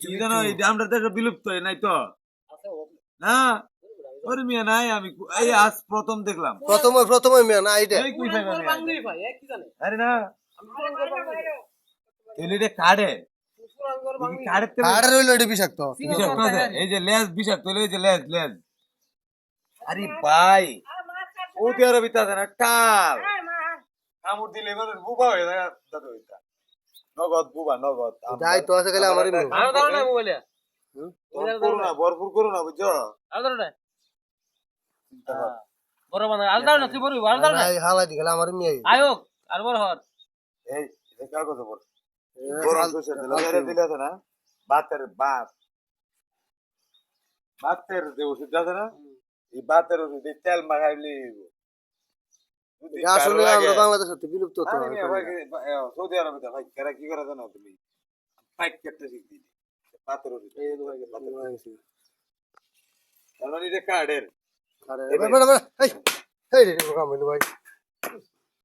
কি জানো এই আমরা দেশে বিলুপ্ত হয়ে নাই তো না ওরে মিয়া নাই আমি এই আজ প্রথম দেখলাম প্রথমে মিয়া না এইটা এই কই আরে না এলিডে কাড়ে কাড়তে আর রইলো এটা বিষাক্ত বিষাক্ত আছে এই যে লেজ বিষাক্ত এই যে লেজ লেজ আরে ভাই সৌদি আরবিতে আছে না টাল কামড় দিলে এবার বুবা হয়ে যায় দাদু এটা নগদ বুবা নগদ যাই তো আছে গেলে আমারই মেয়ে আর ধরো না মোবাইলে করোনা ভরপুর করোনা বুঝছো আর ধরো না বড় বানা আর ধরো না তুই বড় আর ধরো না নাই হালাই দি গেলে আমারই মেয়ে আয়োক আর বড় হর এই এটা কথা বল গরম দোষে দিলে দিলে আছে না বাতের বাতের যে ওষুধ আছে না এই বাতের ওষুধ তেল মাখাইলে আসলে আমরা বাংলাদেশে তো বিলুপ্ত তো সৌদি আরবে ভাই কেরা কি করে জানো তুমি ফাইট করতে শিখবি বাতের ওষুধ তার মানে এটা কার্ডের আরে এই রে কাম হইলো ভাই